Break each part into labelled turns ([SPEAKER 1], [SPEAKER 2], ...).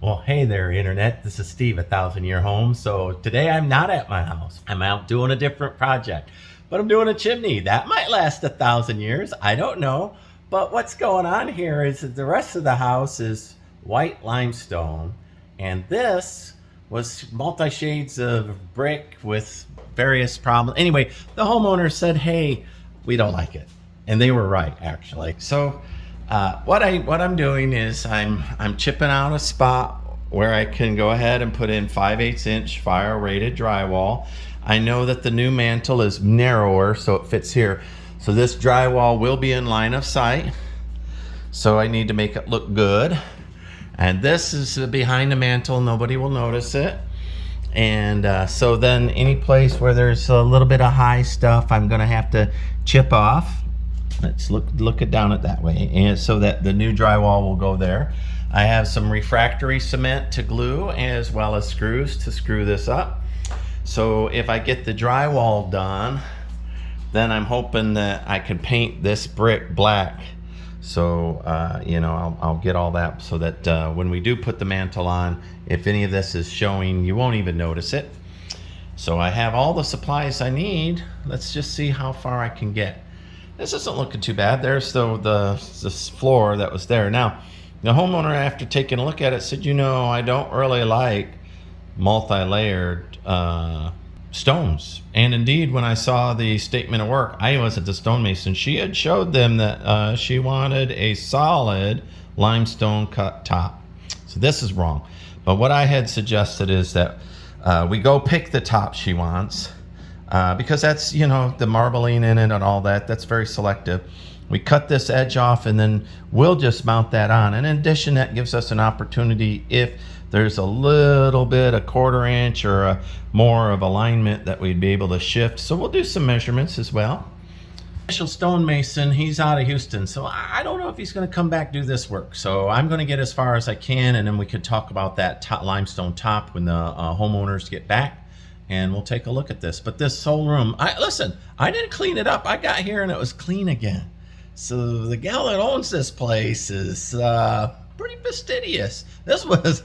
[SPEAKER 1] Well, hey there, Internet. This is Steve, 1000 Year Home. So today I'm not at my house. I'm out doing a different project, but I'm doing a chimney. That might last 1,000 years. I don't know. But what's going on here is that the rest of the house is white limestone, and this was multi-shades of brick with various problems. Anyway, the homeowner said, hey, we don't like it. And they were right, actually. So what I'm doing is I'm chipping out a spot where I can go ahead and put in 5/8 inch fire rated drywall. I know that the new mantle is narrower, so it fits here. So this drywall will be in line of sight. So I need to make it look good. And this is behind the mantle, nobody will notice it. And so then any place where there's a little bit of high stuff, I'm gonna have to chip off. Let's look it down it that way, and so that the new drywall will go there. I have some refractory cement to glue as well as screws to screw this up. So if I get the drywall done, then I'm hoping that I can paint this brick black. So you know, I'll get all that so that when we do put the mantle on, if any of this is showing, you won't even notice it. So I have all the supplies I need. Let's just see how far I can get. This isn't looking too bad. There's this floor that was there. Now, the homeowner, after taking a look at it, said, you know, I don't really like multi-layered stones. And indeed, when I saw the statement of work, I wasn't the stonemason. She had showed them that she wanted a solid limestone cut top. So this is wrong. But what I had suggested is that we go pick the top she wants. Because that's, you know, the marbling in it and all that, that's very selective. We cut this edge off and then we'll just mount that on. And in addition, that gives us an opportunity if there's a little bit, a 1/4 inch or more of alignment that we'd be able to shift. So we'll do some measurements as well. Initial stonemason, he's out of Houston, so I don't know if he's gonna come back do this work. So I'm gonna get as far as I can, and then we could talk about that limestone top when the homeowners get back. And we'll take a look at this. But this whole room, listen, I didn't clean it up. I got here and it was clean again. So the gal that owns this place is pretty fastidious. This was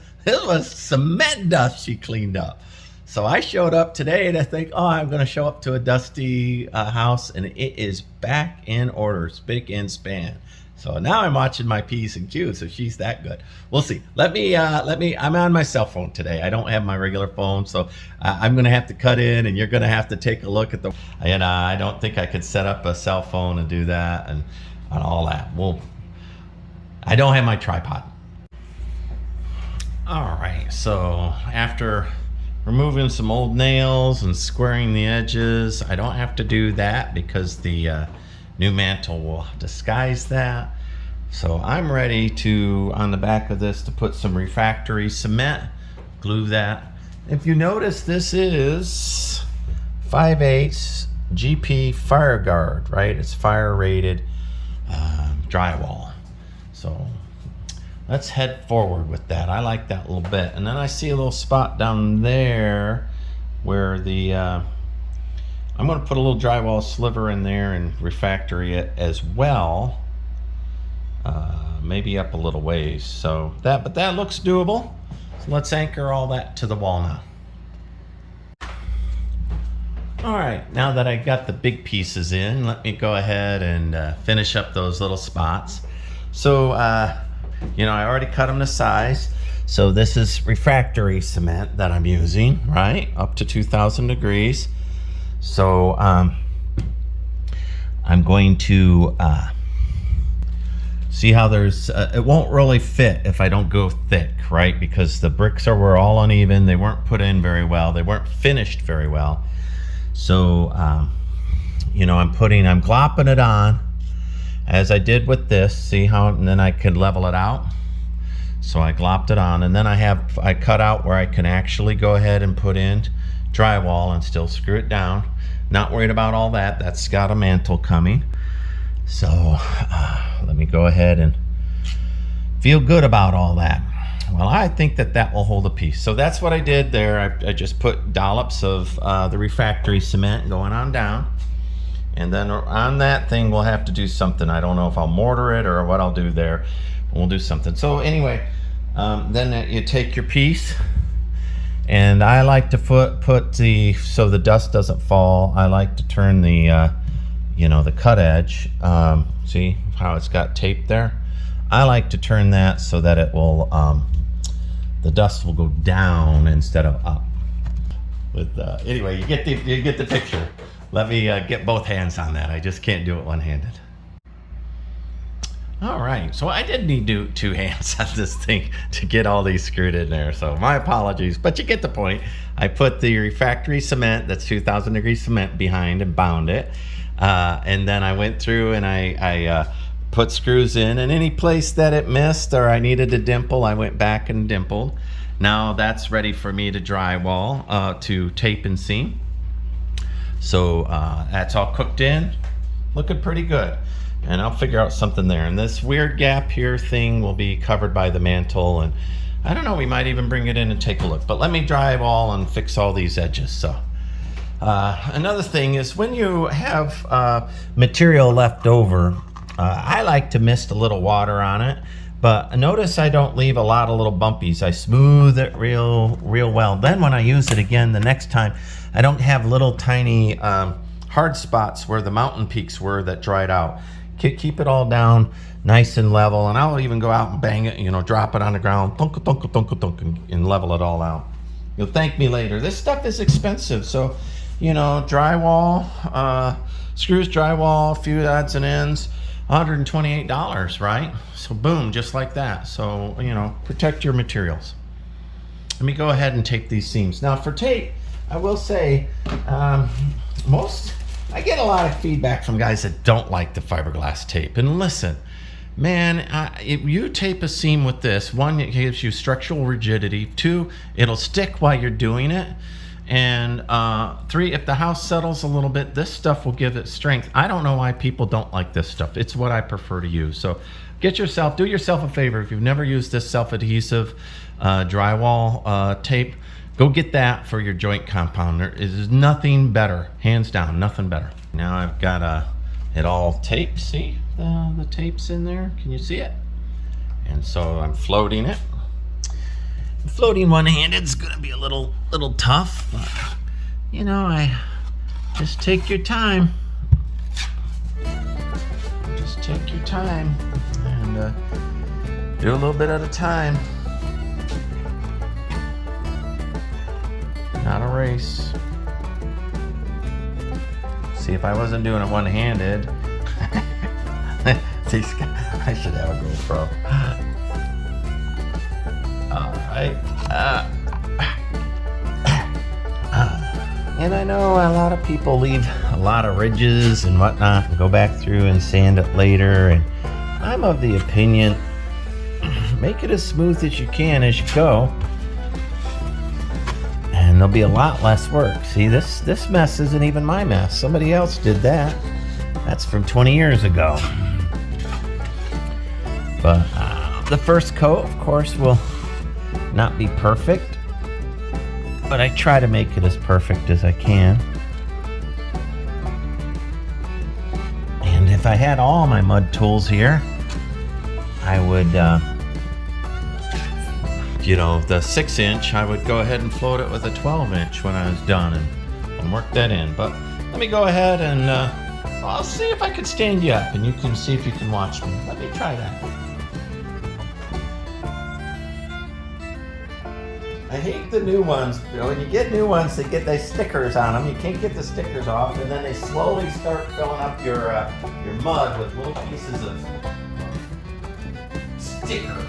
[SPEAKER 1] cement dust she cleaned up. So I showed up today and I think, oh, I'm gonna show up to a dusty house, and it is back in order, spick and span. So now I'm watching my P's and Q's, so she's that good. We'll see. I'm on my cell phone today. I don't have my regular phone, so I'm gonna have to cut in, and you're gonna have to take a look at the, and I don't think I could set up a cell phone and do that and all that. Well, I don't have my tripod. All right, so after removing some old nails and squaring the edges, I don't have to do that because the new mantle will disguise that. So I'm ready to, on the back of this, to put some refractory cement, glue that. If you notice, this is 5/8 GP fire guard, right? It's fire rated drywall. So let's head forward with that. I like that a little bit. And then I see a little spot down there where the I'm going to put a little drywall sliver in there and refractory it as well, maybe up a little ways. So but that looks doable. So let's anchor all that to the wall now. All right, now that I got the big pieces in, let me go ahead and finish up those little spots. So you know, I already cut them to size. So this is refractory cement that I'm using, right, up to 2,000 degrees. So I'm going to see how there's, it won't really fit if I don't go thick, right? Because the bricks were all uneven. They weren't put in very well. They weren't finished very well. So, you know, I'm glopping it on as I did with this. See how, and then I can level it out. So I glopped it on, and then I cut out where I can actually go ahead and put in drywall and still screw it down. Not worried about all that. That's got a mantle coming. So let me go ahead and feel good about all that. Well, I think that will hold a piece. So that's what I did there. I just put dollops of the refractory cement going on down. And then on that thing, we'll have to do something. I don't know if I'll mortar it or what I'll do there. We'll do something. So anyway, Then you take your piece, and I like to put so the dust doesn't fall. I like to turn the the cut edge. See how it's got tape there? I like to turn that so that it will the dust will go down instead of up. With anyway, you get the picture. Let me get both hands on that. I just can't do it one-handed. All right, so I did need two hands on this thing to get all these screwed in there, so my apologies, but you get the point. I put the refractory cement, that's 2,000 degree cement, behind and bound it, and then I went through and I put screws in, and any place that it missed or I needed to dimple, I went back and dimpled. Now that's ready for me to drywall, to tape and seam. So that's all cooked in, looking pretty good. And I'll figure out something there. And this weird gap here thing will be covered by the mantle, and I don't know, we might even bring it in and take a look. But let me drywall and fix all these edges. So another thing is when you have material left over, I like to mist a little water on it, but notice I don't leave a lot of little bumpies. I smooth it real well. Then when I use it again the next time, I don't have little tiny hard spots where the mountain peaks were that dried out. Keep it all down nice and level, and I'll even go out and bang it, drop it on the ground, thunk, thunk, thunk, thunk, and level it all out. You'll thank me later. This stuff is expensive, so drywall, screws, drywall, a few odds and ends, $128, right? So boom, just like that. So protect your materials. Let me go ahead and tape these seams. Now for tape, I will say I get a lot of feedback from guys that don't like the fiberglass tape. And listen, man, if you tape a seam with this, one, it gives you structural rigidity. Two, it'll stick while you're doing it. And three, if the house settles a little bit, this stuff will give it strength. I don't know why people don't like this stuff. It's what I prefer to use. So do yourself a favor. If you've never used this self-adhesive drywall tape, go get that for your joint compound. There is nothing better, hands down, nothing better. Now I've got it all taped. See the tape's in there? Can you see it? And so I'm floating it. Floating one-handed is gonna be a little tough, but I just take your time. Just take your time and do a little bit at a time. Not a race. See, if I wasn't doing it one-handed, I should have a GoPro. All right. And I know a lot of people leave a lot of ridges and whatnot and go back through and sand it later. And I'm of the opinion, make it as smooth as you can as you go. And there'll be a lot less work. See, this mess isn't even my mess. Somebody else did that. That's from 20 years ago. But the first coat, of course, will not be perfect. But I try to make it as perfect as I can. And if I had all my mud tools here, I would the 6-inch, I would go ahead and float it with a 12-inch when I was done and work that in. But let me go ahead and I'll see if I can stand you up and you can see if you can watch me. Let me try that. I hate the new ones. When you get new ones, they get these stickers on them. You can't get the stickers off, and then they slowly start filling up your mud with little pieces of sticker.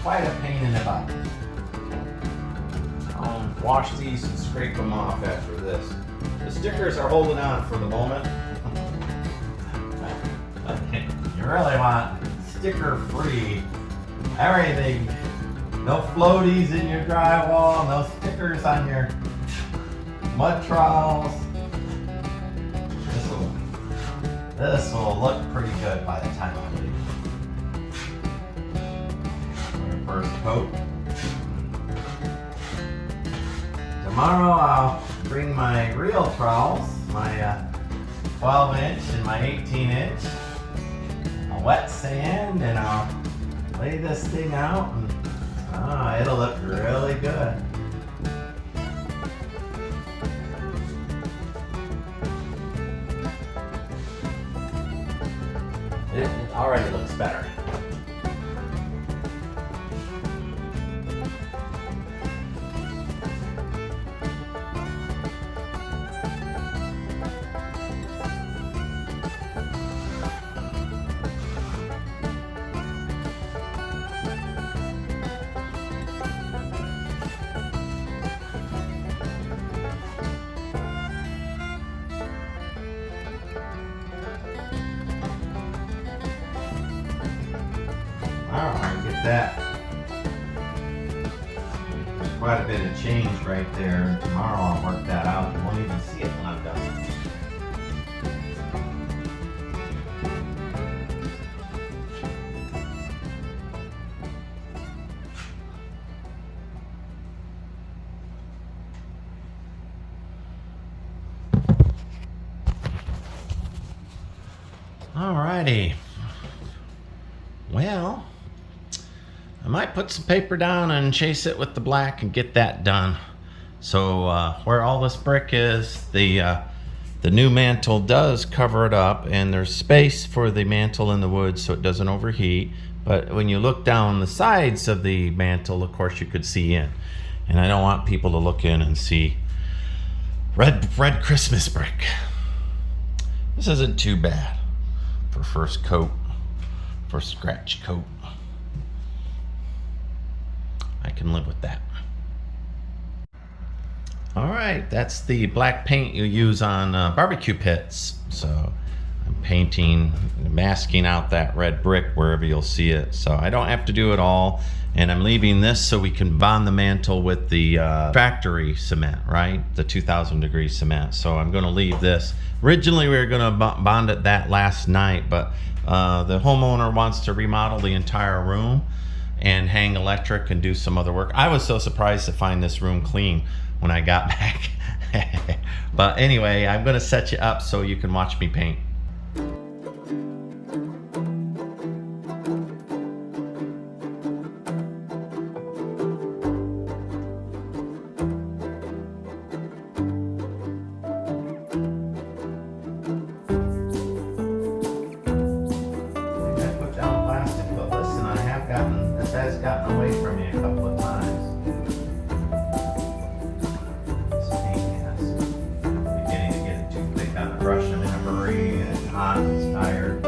[SPEAKER 1] Quite a pain in the butt. I'll wash these and scrape them off after this. The stickers are holding on for the moment. You really want sticker-free everything. No floaties in your drywall, no stickers on your mud trowels. This will look pretty good by the time I leave. First coat. Tomorrow I'll bring my real trowels, my 12-inch and my 18-inch. I'll wet sand and I'll lay this thing out and Ah, it'll look really good. It already looks better. Alright, get that. There's quite a bit of change right there. Tomorrow I'll work that out. You won't even see it when I'm done. Alrighty. Well, I might put some paper down and chase it with the black and get that done. So where all this brick is, the new mantle does cover it up, and there's space for the mantle in the wood so it doesn't overheat. But when you look down the sides of the mantle, of course you could see in. And I don't want people to look in and see red Christmas brick. This isn't too bad for first coat, for scratch coat. I can live with that. All right, that's the black paint you use on barbecue pits. So I'm painting, masking out that red brick wherever you'll see it. So I don't have to do it all. And I'm leaving this so we can bond the mantle with the factory cement, right? The 2000 degree cement. So I'm gonna leave this. Originally we were gonna bond it that last night, but the homeowner wants to remodel the entire room and hang electric and do some other work. I was so surprised to find this room clean when I got back. But anyway, I'm gonna set you up so you can watch me paint. Has gotten away from me a couple of times. This paint has. Beginning to get too thick on the brush. I'm in a hurry and it's hot and it's tired.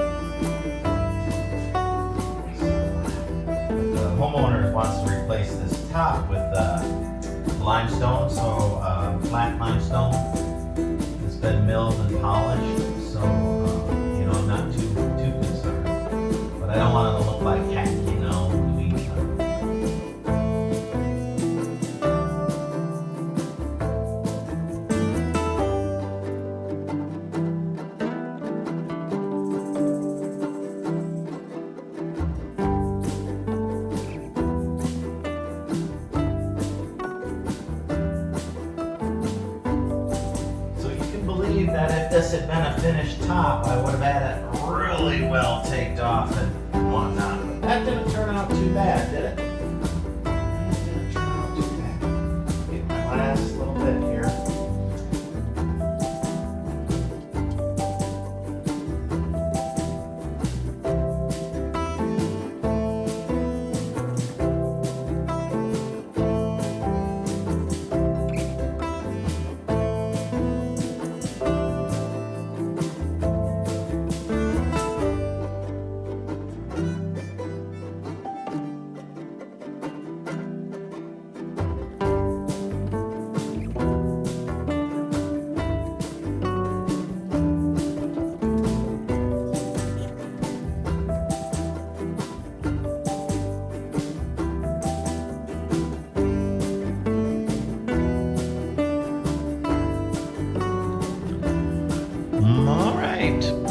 [SPEAKER 1] The homeowner wants to replace this top with limestone, so flat limestone. It's been milled and polished, so you know, I'm not too concerned. But I don't want it to look like tacky, you know. That if this had been a finished top, I would have had it really well taped off and whatnot. But that didn't turn out too bad, did it? It didn't turn out too bad. Get my last little bit here.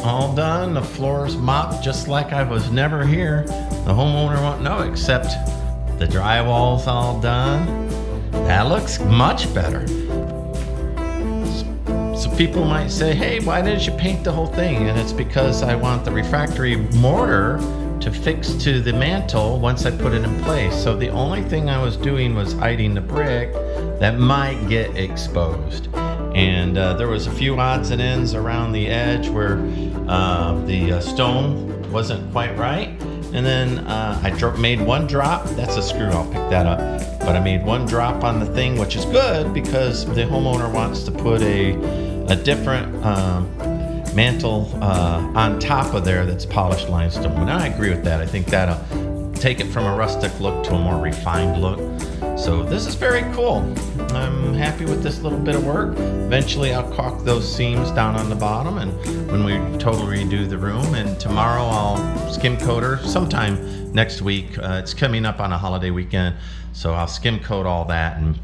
[SPEAKER 1] All done, the floor's mopped just like I was never here. The homeowner won't know, except the drywall's all done. That looks much better. So people might say, hey, why didn't you paint the whole thing? And it's because I want the refractory mortar to fix to the mantle once I put it in place. So the only thing I was doing was hiding the brick that might get exposed. And there was a few odds and ends around the edge where the stone wasn't quite right. And then I made one drop. That's a screw, I'll pick that up. But I made one drop on the thing, which is good because the homeowner wants to put a different mantle on top of there that's polished limestone. And I agree with that. I think that'll take it from a rustic look to a more refined look. So this is very cool. I'm happy with this little bit of work. Eventually I'll caulk those seams down on the bottom and when we totally redo the room. And tomorrow I'll skim coat her sometime next week. It's coming up on a holiday weekend. So I'll skim coat all that and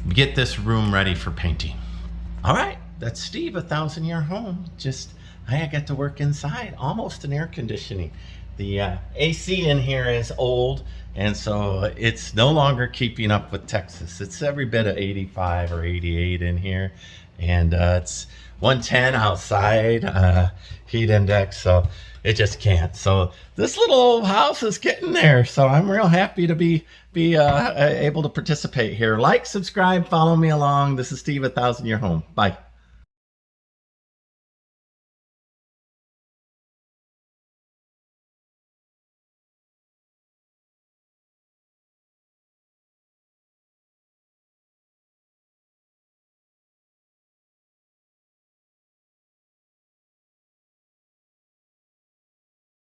[SPEAKER 1] get this room ready for painting. All right, that's Steve, 1,000 Year Home. I got to work inside, almost in air conditioning. The AC in here is old, and so it's no longer keeping up with Texas. It's every bit of 85 or 88 in here, and it's 110 outside heat index, so it just can't. So this little old house is getting there, so I'm real happy to be able to participate here. Like, subscribe, follow me along. This is Steve, 1,000 Year Home. Bye.